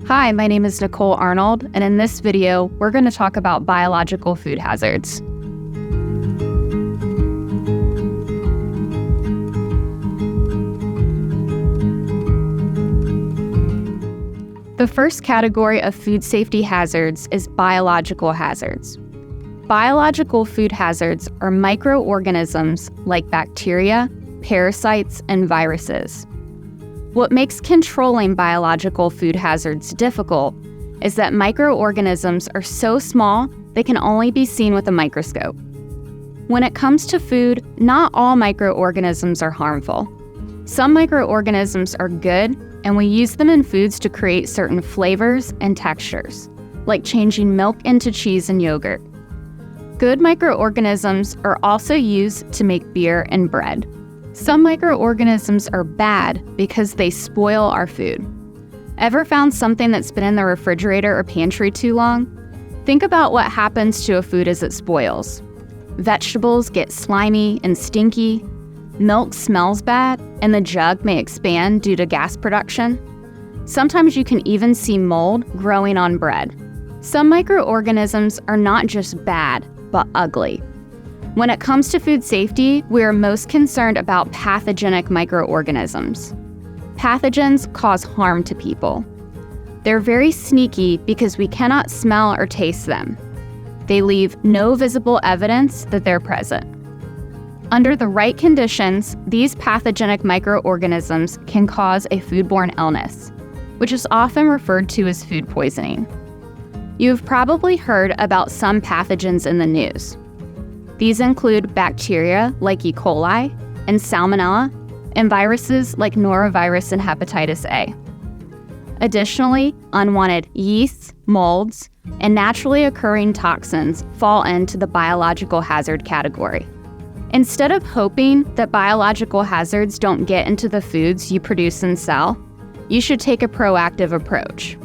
Hi, my name is Nicole Arnold, and in this video, we're going to talk about biological food hazards. The first category of food safety hazards is biological hazards. Biological food hazards are microorganisms like bacteria, parasites, and viruses. What makes controlling biological food hazards difficult is that microorganisms are so small they can only be seen with a microscope. When it comes to food, not all microorganisms are harmful. Some microorganisms are good, and we use them in foods to create certain flavors and textures, like changing milk into cheese and yogurt. Good microorganisms are also used to make beer and bread. Some microorganisms are bad because they spoil our food. Ever found something that's been in the refrigerator or pantry too long? Think about what happens to a food as it spoils. Vegetables get slimy and stinky. Milk smells bad, and the jug may expand due to gas production. Sometimes you can even see mold growing on bread. Some microorganisms are not just bad, but ugly. When it comes to food safety, we are most concerned about pathogenic microorganisms. Pathogens cause harm to people. They're very sneaky because we cannot smell or taste them. They leave no visible evidence that they're present. Under the right conditions, these pathogenic microorganisms can cause a foodborne illness, which is often referred to as food poisoning. You've probably heard about some pathogens in the news. These include bacteria like E. coli and Salmonella, and viruses like norovirus and hepatitis A. Additionally, unwanted yeasts, molds, and naturally occurring toxins fall into the biological hazard category. Instead of hoping that biological hazards don't get into the foods you produce and sell, you should take a proactive approach.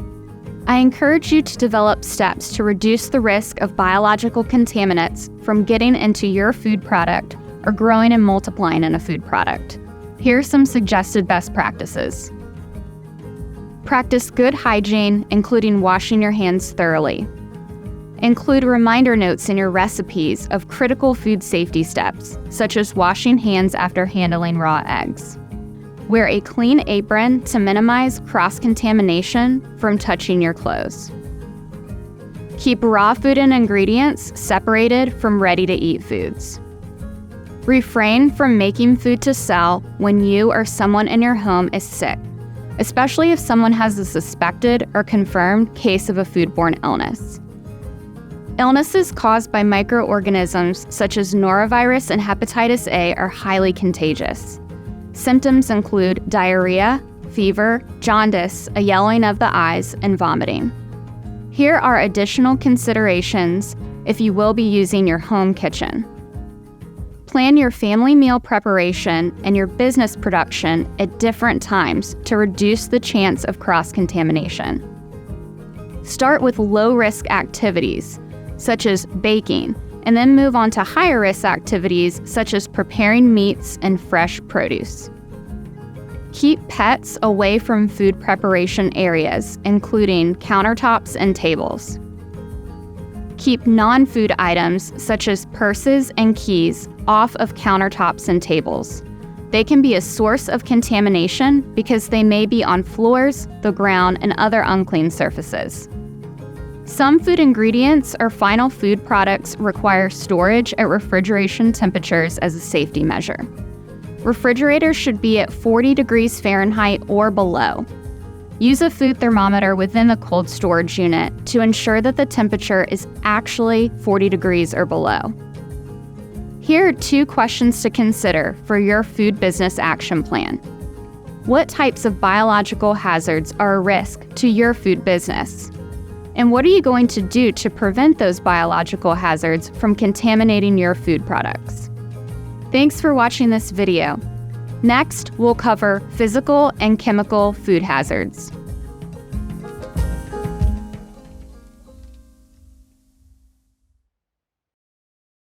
I encourage you to develop steps to reduce the risk of biological contaminants from getting into your food product or growing and multiplying in a food product. Here are some suggested best practices. Practice good hygiene, including washing your hands thoroughly. Include reminder notes in your recipes of critical food safety steps, such as washing hands after handling raw eggs. Wear a clean apron to minimize cross-contamination from touching your clothes. Keep raw food and ingredients separated from ready-to-eat foods. Refrain from making food to sell when you or someone in your home is sick, especially if someone has a suspected or confirmed case of a foodborne illness. Illnesses caused by microorganisms such as norovirus and hepatitis A are highly contagious. Symptoms include diarrhea, fever, jaundice, a yellowing of the eyes, and vomiting. Here are additional considerations if you will be using your home kitchen. Plan your family meal preparation and your business production at different times to reduce the chance of cross-contamination. Start with low-risk activities, such as baking, and then move on to higher-risk activities such as preparing meats and fresh produce. Keep pets away from food preparation areas, including countertops and tables. Keep non-food items such as purses and keys off of countertops and tables. They can be a source of contamination because they may be on floors, the ground, and other unclean surfaces. Some food ingredients or final food products require storage at refrigeration temperatures as a safety measure. Refrigerators should be at 40 degrees Fahrenheit or below. Use a food thermometer within the cold storage unit to ensure that the temperature is actually 40 degrees or below. Here are 2 questions to consider for your food business action plan. What types of biological hazards are a risk to your food business? And what are you going to do to prevent those biological hazards from contaminating your food products? Thanks for watching this video. Next, we'll cover physical and chemical food hazards.